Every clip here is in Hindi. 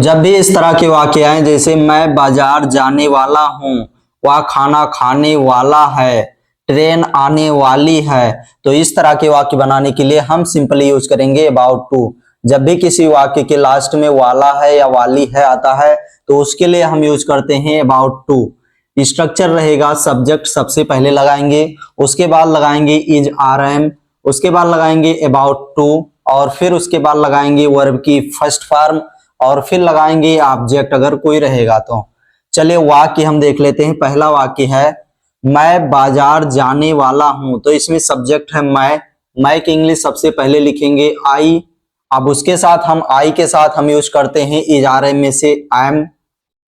जब भी इस तरह के वाक्य आए जैसे मैं बाजार जाने वाला हूँ, वह खाना खाने वाला है, ट्रेन आने वाली है, तो इस तरह के वाक्य बनाने के लिए हम सिंपली यूज करेंगे अबाउट टू। जब भी किसी वाक्य के लास्ट में वाला है या वाली है आता है तो उसके लिए हम यूज करते हैं अबाउट टू। स्ट्रक्चर रहेगा, सब्जेक्ट सबसे पहले लगाएंगे, उसके बाद लगाएंगे इज आर एम, उसके बाद लगाएंगे अबाउट टू, और फिर उसके बाद लगाएंगे वर्ब की फर्स्ट फॉर्म, और फिर लगाएंगे ऑब्जेक्ट अगर कोई रहेगा तो। चलिए वाक्य हम देख लेते हैं। पहला वाक्य है मैं बाजार जाने वाला हूं, तो इसमें सब्जेक्ट है मैं की इंग्लिश सबसे पहले लिखेंगे आई। अब उसके साथ हम आई के साथ हम यूज करते हैं इज आर एम में से आई एम,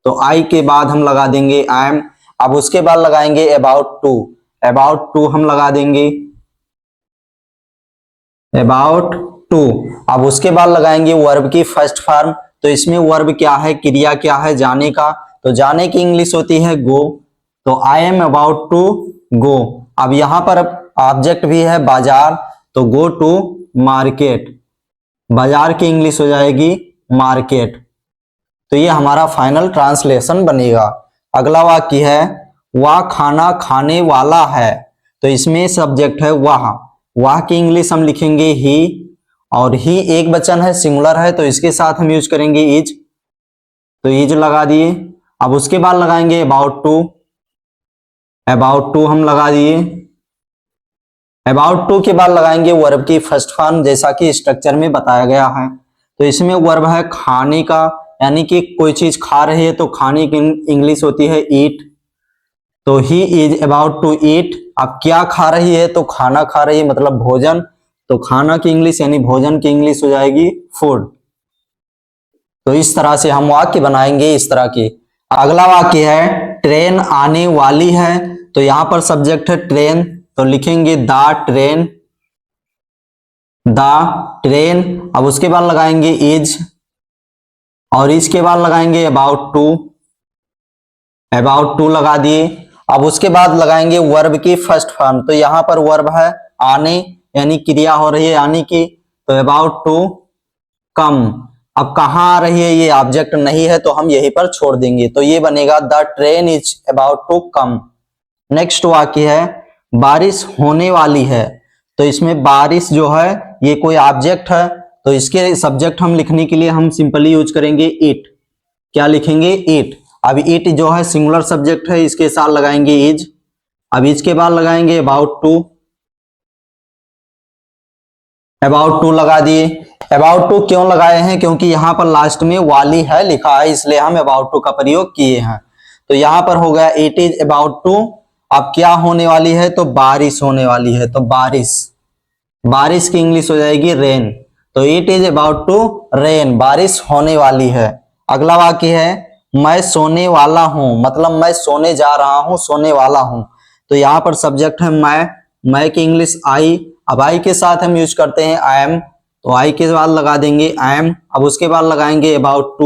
तो आई के बाद हम लगा देंगे आई एम। अब उसके बाद लगाएंगे अबाउट टू हम लगा देंगे अबाउट टू। अब उसके बाद लगाएंगे वर्ब की फर्स्ट फॉर्म, तो इसमें वर्ब क्या है, क्रिया क्या है, जाने का, तो जाने की इंग्लिश होती है गो, तो I am about to go. अब यहां पर ऑब्जेक्ट भी है बाजार, तो गो टू मार्केट, बाजार की इंग्लिश हो जाएगी मार्केट। तो ये हमारा फाइनल ट्रांसलेशन बनेगा। अगला वाक्य है वह खाना खाने वाला है, तो इसमें सब्जेक्ट है वह की इंग्लिश हम लिखेंगे ही, और ही एक वचन है, सिंगुलर है, तो इसके साथ हम यूज करेंगे इज, तो इज लगा दिए। अब उसके बाद लगाएंगे अबाउट टू हम लगा दिए। अबाउट टू के बाद लगाएंगे वर्ब की फर्स्ट फॉर्म, जैसा कि स्ट्रक्चर में बताया गया है। तो इसमें वर्ब है खाने का, यानी कि कोई चीज खा रही है तो खाने की इंग्लिश होती है ईट, तो he is about to eat. अब क्या खा रही है, तो खाना खा रही है मतलब भोजन, तो खाना की इंग्लिश यानी भोजन की इंग्लिश हो जाएगी फूड। तो इस तरह से हम वाक्य बनाएंगे इस तरह के। अगला वाक्य है ट्रेन आने वाली है, तो यहां पर सब्जेक्ट है ट्रेन, तो लिखेंगे द ट्रेन। अब उसके बाद लगाएंगे इज, और इसके बाद लगाएंगे अबाउट टू लगा दिए। अब उसके बाद लगाएंगे वर्ब की फर्स्ट फॉर्म, तो यहां पर वर्ब है आने, यानी क्रिया हो रही है आने की, तो अबाउट टू कम। अब कहां आ रही है, ये ऑब्जेक्ट नहीं है तो हम यहीं पर छोड़ देंगे, तो ये बनेगा the train is about to come. Next वाक्य है बारिश होने वाली है, तो इसमें बारिश जो है ये कोई ऑब्जेक्ट है, तो इसके सब्जेक्ट हम लिखने के लिए हम सिंपली यूज करेंगे इट। क्या लिखेंगे इट। अब इट जो है सिंगुलर सब्जेक्ट है, इसके साथ लगाएंगे इज। अब इसके बाद लगाएंगे अबाउट टू लगा दिए। अबाउट टू क्यों लगाए हैं, क्योंकि यहाँ पर लास्ट में वाली है लिखा है, इसलिए हम अबाउट टू का प्रयोग किए हैं। तो यहाँ पर हो गया इट इज अबाउट टू। अब क्या होने वाली है, तो बारिश होने वाली है, तो बारिश की इंग्लिश हो जाएगी रेन, तो it is about to rain, बारिश होने वाली है। अगला वाक्य है मैं सोने वाला हूं, मतलब मैं सोने जा रहा हूं, सोने वाला हूं, तो यहाँ पर सब्जेक्ट है मैं की इंग्लिश आई। अब आई के साथ हम यूज करते हैं आई एम, तो आई के बाद लगा देंगे आई एम। अब उसके बाद लगाएंगे अबाउट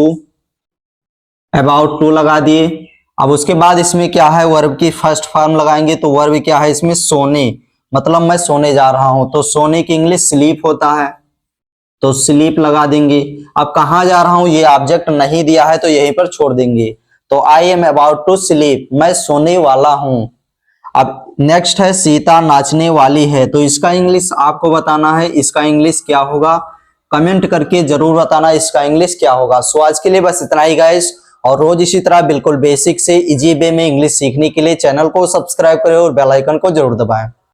टू लगा दिए। अब उसके बाद इसमें क्या है, वर्ब की फर्स्ट फॉर्म लगाएंगे, तो वर्ब क्या है इसमें सोने, मतलब मैं सोने जा रहा हूं, तो सोने की इंग्लिश स्लीप होता है, तो स्लीप लगा देंगे। अब कहां जा रहा हूं, ये ऑब्जेक्ट नहीं दिया है तो यहीं पर छोड़ देंगे, तो I am about to sleep, मैं सोने वाला हूं। अब नेक्स्ट है सीता नाचने वाली है, तो इसका इंग्लिश आपको बताना है, इसका इंग्लिश क्या होगा, कमेंट करके जरूर बताना इसका इंग्लिश क्या होगा। सो आज के लिए बस इतना ही गाइस, और रोज इसी तरह बिल्कुल बेसिक से इजी वे में इंग्लिश सीखने के लिए चैनल को सब्सक्राइब करें और बेल आइकन को जरूर दबाएं।